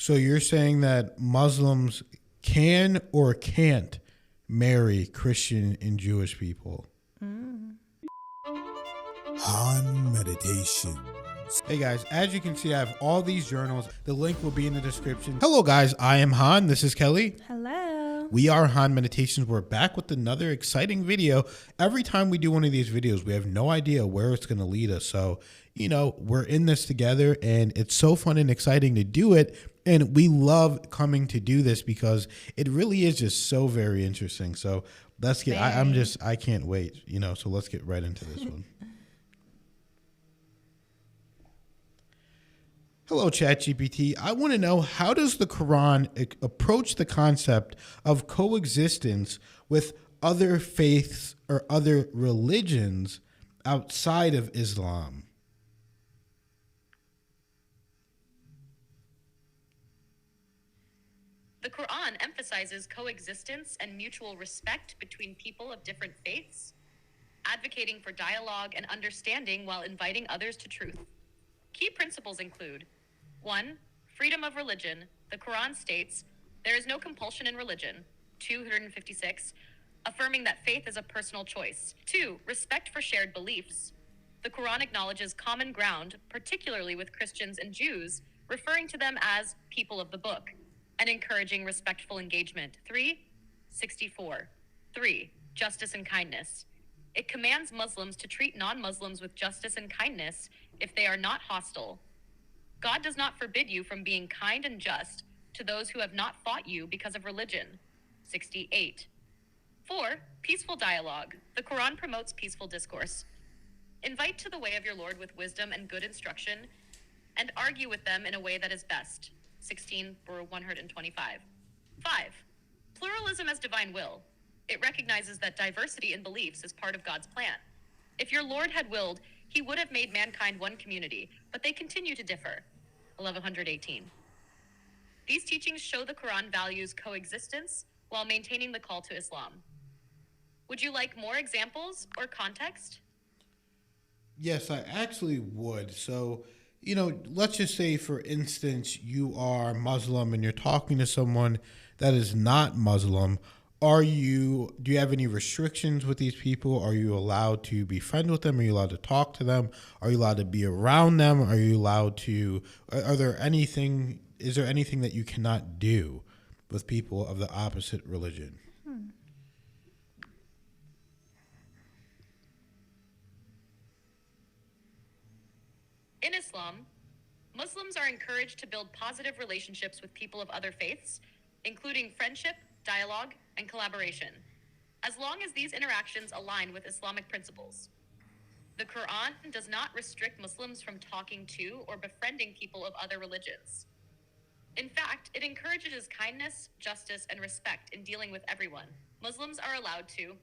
So you're saying that Muslims can or can't marry Christian and Jewish people? Han Meditations. Hey guys, as you can see, I have all these journals. The link will be in the description. Hello guys, I am Han. This is Kelly. Hello. We are Han Meditations. We're back with another exciting video. Every time we do one of these videos, we have no idea where it's going to lead us. So, we're in this together and it's so fun and exciting to do it. And we love coming to do this because it really is just so very interesting. So let's get, I can't wait, so let's get right into this one. Hello, ChatGPT. I want to know, how does the Quran approach the concept of coexistence with other faiths or other religions outside of Islam? The Quran emphasizes coexistence and mutual respect between people of different faiths, advocating for dialogue and understanding while inviting others to truth. Key principles include: 1. Freedom of religion. The Quran states, "There is no compulsion in religion." 256, affirming that faith is a personal choice. 2. Respect for shared beliefs. The Quran acknowledges common ground, particularly with Christians and Jews, referring to them as people of the book, and encouraging respectful engagement. 364. 3. Justice and kindness. It commands Muslims to treat non-Muslims with justice and kindness if they are not hostile. God does not forbid you from being kind and just to those who have not fought you because of religion. 68. 4. Peaceful dialogue. The Quran promotes peaceful discourse. Invite to the way of your Lord with wisdom and good instruction, and argue with them in a way that is best. 16/125. 5. Pluralism as divine will. It recognizes that diversity in beliefs is part of God's plan. If your Lord had willed, he would have made mankind one community, but they continue to differ. 1118. These teachings show the Quran values coexistence while maintaining the call to Islam. Would you like more examples or context? Yes, I actually would. So, let's just say, for instance, you are Muslim and you're talking to someone that is not Muslim. Do you have any restrictions with these people? Are you allowed to be friends with them? Are you allowed to talk to them? Are you allowed to be around them? Are you allowed to, is there anything that you cannot do with people of the opposite religion? In Islam, Muslims are encouraged to build positive relationships with people of other faiths, including friendship, dialogue, and collaboration, as long as these interactions align with Islamic principles. The Quran does not restrict Muslims from talking to or befriending people of other religions. In fact, it encourages kindness, justice, and respect in dealing with everyone. Muslims are allowed to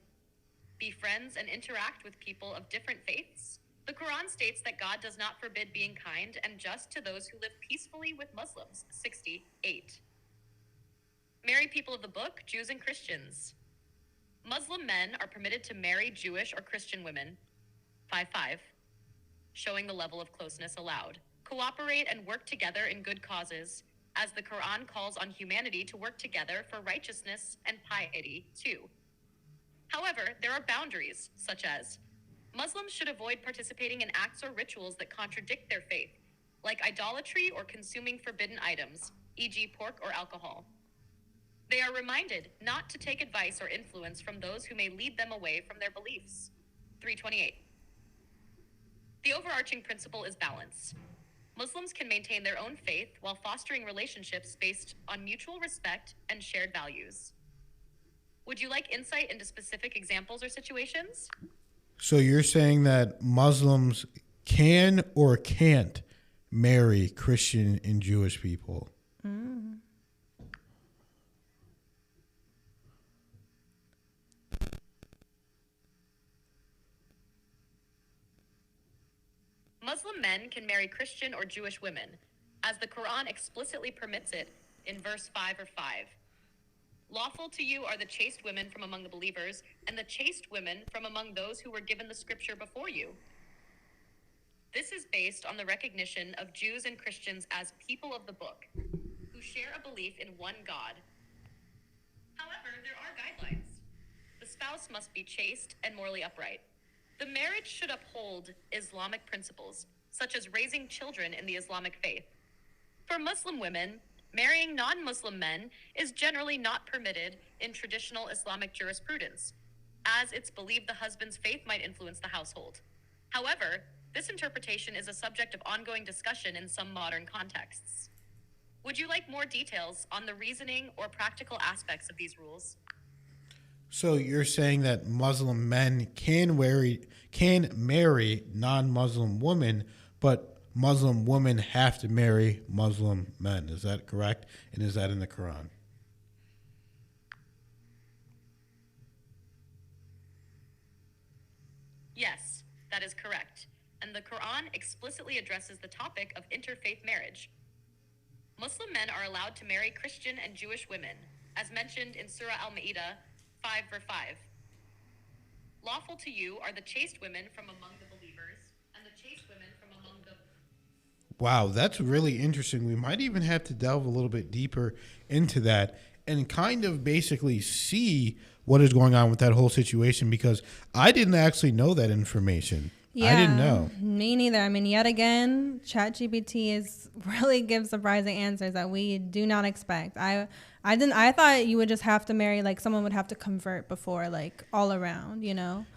be friends and interact with people of different faiths. The Quran states that God does not forbid being kind and just to those who live peacefully with Muslims. 68. Marry people of the book, Jews and Christians. Muslim men are permitted to marry Jewish or Christian women. 55. Showing the level of closeness allowed. Cooperate and work together in good causes, as the Quran calls on humanity to work together for righteousness and piety, too. However, there are boundaries, such as Muslims should avoid participating in acts or rituals that contradict their faith, like idolatry or consuming forbidden items, e.g. pork or alcohol. They are reminded not to take advice or influence from those who may lead them away from their beliefs. 328. The overarching principle is balance. Muslims can maintain their own faith while fostering relationships based on mutual respect and shared values. Would you like insight into specific examples or situations? So you're saying that Muslims can or can't marry Christian and Jewish people? Muslim men can marry Christian or Jewish women, as the Quran explicitly permits it in verse 5 or 5. Lawful to you are the chaste women from among the believers, and the chaste women from among those who were given the scripture before you. This is based on the recognition of Jews and Christians as people of the book, who share belief in one God. However, there are guidelines. The spouse must be chaste and morally upright. The marriage should uphold Islamic principles, such as raising children in the Islamic faith. For Muslim women, marrying non-Muslim men is generally not permitted in traditional Islamic jurisprudence, as it's believed the husband's faith might influence the household. However, this interpretation is a subject of ongoing discussion in some modern contexts. Would you like more details on the reasoning or practical aspects of these rules? So you're saying that Muslim men can marry non-Muslim women, but Muslim women have to marry Muslim men. Is that correct? And is that in the Quran? Yes, that is correct. And the Quran explicitly addresses the topic of interfaith marriage. Muslim men are allowed to marry Christian and Jewish women, as mentioned in Surah Al-Ma'idah 5:5. Lawful to you are the chaste women from among the believers, and the chaste women from among the... Wow, that's really interesting. We might even have to delve a little bit deeper into that and kind of basically see what is going on with that whole situation, because I didn't actually know that information. Yeah, I didn't know. Me neither. I mean, yet again, ChatGPT really gives surprising answers that we do not expect. I thought you would just have to marry, like someone would have to convert before, like all around, you know.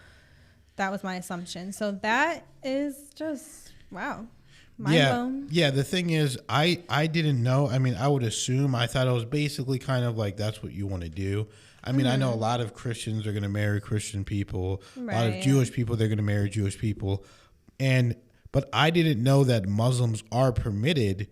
That was my assumption. So that is just wow. Mind blown. Yeah. The thing is, I didn't know. I mean, I would assume. I thought it was basically kind of like that's what you want to do. I mean, I know a lot of Christians are going to marry Christian people. Right. A lot of Jewish people, they're going to marry Jewish people. But I didn't know that Muslims are permitted,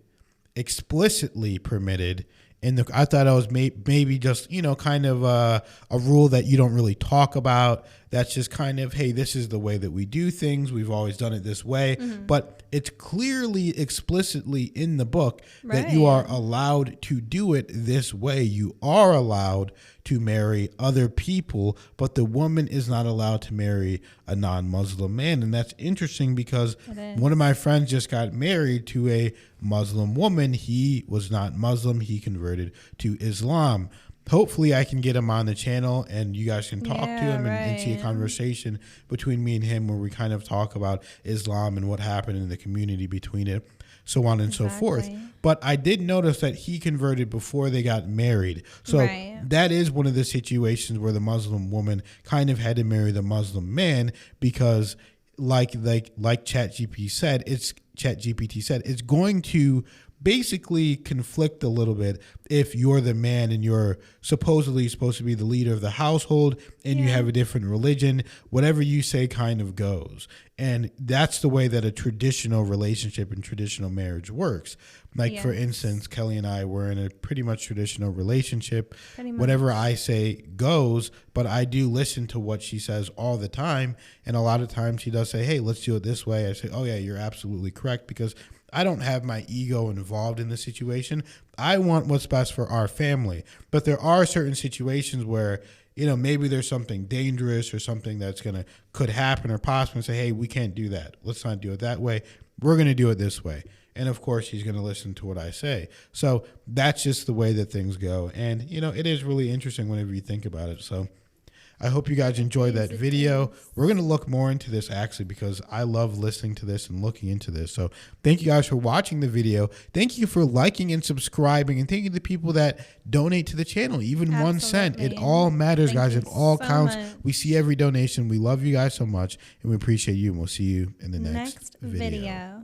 explicitly permitted. I thought it was maybe just, kind of a rule that you don't really talk about. That's just kind of, hey, this is the way that we do things. We've always done it this way. But it's clearly, explicitly in the book that you are allowed to do it this way. You are allowed to marry other people, but the woman is not allowed to marry a non-Muslim man. And that's interesting because one of my friends just got married to a Muslim woman. He was not Muslim. He converted to Islam. Hopefully I can get him on the channel and you guys can talk to him and see a conversation between me and him where we kind of talk about Islam and what happened in the community between it, so on and so forth. But I did notice that he converted before they got married. So that is one of the situations where the Muslim woman kind of had to marry the Muslim man because like ChatGPT said, it's going to basically conflict a little bit if you're the man and you're supposedly supposed to be the leader of the household and you have a different religion. Whatever you say kind of goes. And that's the way that a traditional relationship and traditional marriage works. Like, for instance, Kelly and I were in a pretty much traditional relationship. Whatever I say goes, but I do listen to what she says all the time. And a lot of times she does say, hey, let's do it this way. I say, oh, yeah, you're absolutely correct, because I don't have my ego involved in the situation. I want what's best for our family. But there are certain situations where, maybe there's something dangerous or something that's could happen or possibly say, hey, we can't do that. Let's not do it that way. We're going to do it this way. And of course, he's going to listen to what I say. So that's just the way that things go. And, it is really interesting whenever you think about it. So I hope you guys enjoyed that video. We're going to look more into this actually because I love listening to this and looking into this. So thank you guys for watching the video. Thank you for liking and subscribing, and thank you to the people that donate to the channel. Even 1 cent. It all matters, guys. It all counts. We see every donation. We love you guys so much, and we appreciate you, and we'll see you in the next video.